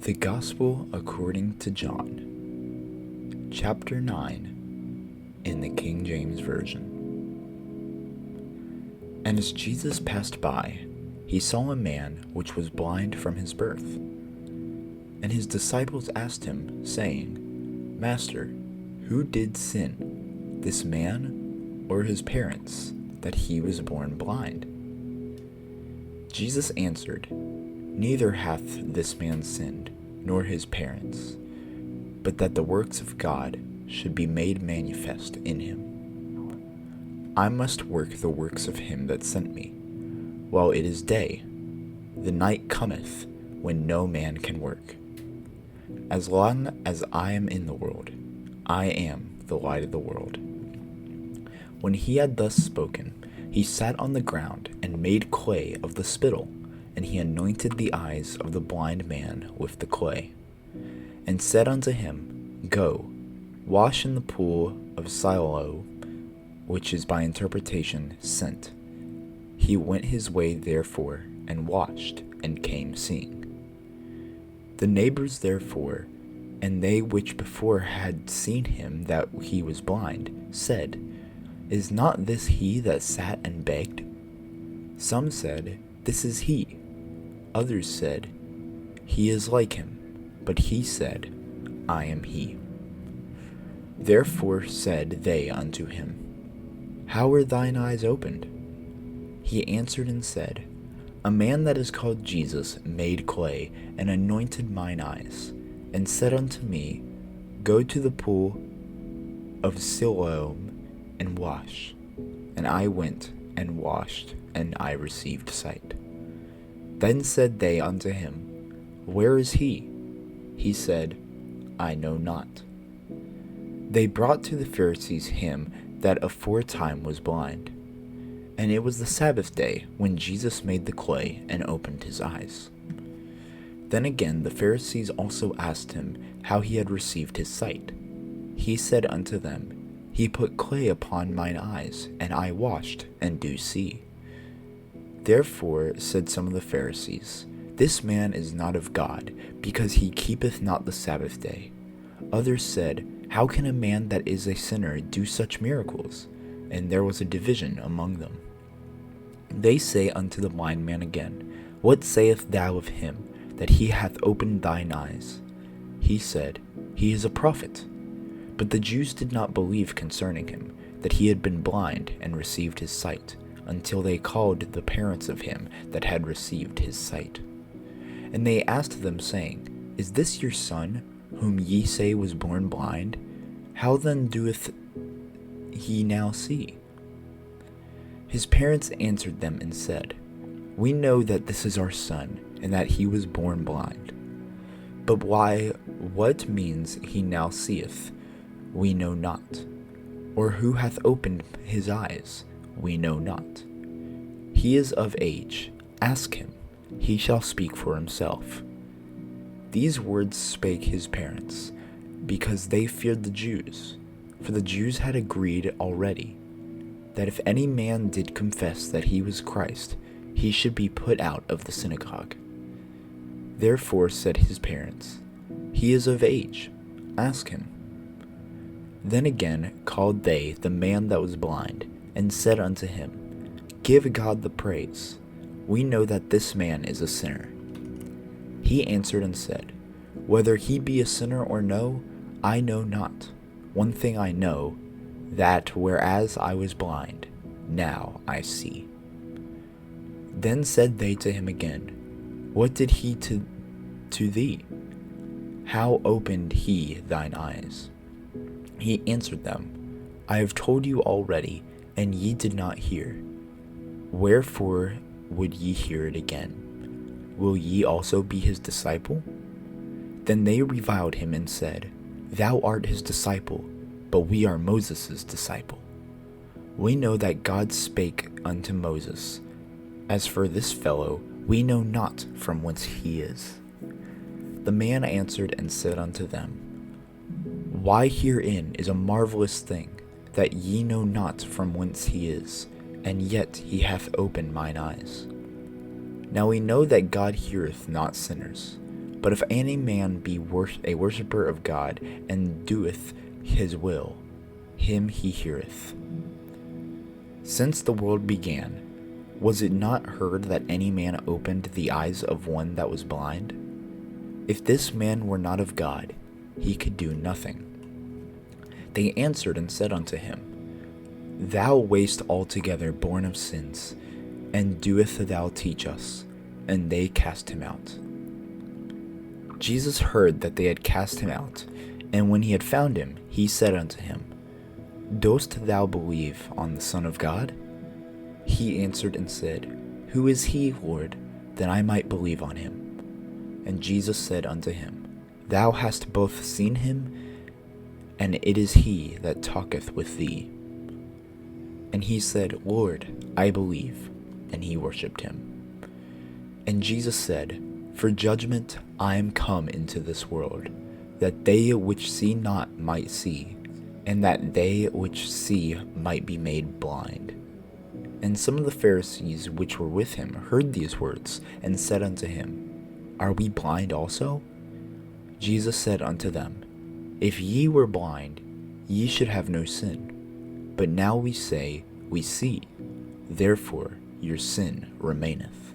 The Gospel according to John, chapter 9, in the King James Version. And as Jesus passed by, he saw a man which was blind from his birth. And his disciples asked him, saying, Master, who did sin, this man or his parents, that he was born blind? Jesus answered, Neither hath this man sinned, nor his parents, but that the works of God should be made manifest in him. I must work the works of him that sent me, while it is day. The night cometh, when no man can work. As long as I am in the world, I am the light of the world. When he had thus spoken, he sat on the ground and made clay of the spittle, and he anointed the eyes of the blind man with the clay, and said unto him, Go, wash in the pool of Siloam, which is by interpretation, sent. He went his way therefore, and washed, and came seeing. The neighbors therefore, and they which before had seen him that he was blind, said, Is not this he that sat and begged? Some said, This is he. Others said, He is like him. But he said, I am he. Therefore said they unto him, How were thine eyes opened? He answered and said, A man that is called Jesus made clay, and anointed mine eyes, and said unto me, Go to the pool of Siloam, and wash. And I went and washed, and I received sight. Then said they unto him, Where is he? He said, I know not. They brought to the Pharisees him that aforetime was blind. And it was the Sabbath day, when Jesus made the clay, and opened his eyes. Then again the Pharisees also asked him how he had received his sight. He said unto them, He put clay upon mine eyes, and I washed, and do see. Therefore said some of the Pharisees, This man is not of God, because he keepeth not the Sabbath day. Others said, How can a man that is a sinner do such miracles? And there was a division among them. They say unto the blind man again, What sayest thou of him, that he hath opened thine eyes? He said, He is a prophet. But the Jews did not believe concerning him, that he had been blind and received his sight, until they called the parents of him that had received his sight. And they asked them, saying, Is this your son, whom ye say was born blind? How then doeth he now see? His parents answered them and said, We know that this is our son, and that he was born blind. But what means he now seeth, we know not. Or who hath opened his eyes, we know not. He is of age, ask him, he shall speak for himself. These words spake his parents, because they feared the Jews, for the Jews had agreed already, that if any man did confess that he was Christ, he should be put out of the synagogue. Therefore said his parents, He is of age, ask him. Then again called they the man that was blind, and said unto him, Give God the praise. We know that this man is a sinner. He answered and said, Whether he be a sinner or no, I know not. One thing I know, that whereas I was blind, now I see. Then said they to him again, What did he to thee? How opened he thine eyes? He answered them, I have told you already, and ye did not hear. Wherefore would ye hear it again? Will ye also be his disciple? Then they reviled him and said, Thou art his disciple, but we are Moses' disciple. We know that God spake unto Moses. As for this fellow, we know not from whence he is. The man answered and said unto them, Why herein is a marvelous thing, that ye know not from whence he is, and yet he hath opened mine eyes. Now we know that God heareth not sinners. But if any man be a worshipper of God, and doeth his will, him he heareth. Since the world began, was it not heard that any man opened the eyes of one that was blind? If this man were not of God, he could do nothing. They answered and said unto him, Thou wast altogether born of sins, and doest thou teach us? And they cast him out. Jesus heard that they had cast him out, and when he had found him, he said unto him, Dost thou believe on the Son of God? He answered and said, Who is he, Lord, that I might believe on him? And Jesus said unto him, Thou hast both seen him, and it is he that talketh with thee. And he said, Lord, I believe. And he worshipped him. And Jesus said, For judgment I am come into this world, that they which see not might see, and that they which see might be made blind. And some of the Pharisees which were with him heard these words, and said unto him, Are we blind also? Jesus said unto them, If ye were blind, ye should have no sin. But now we say, We see, therefore your sin remaineth.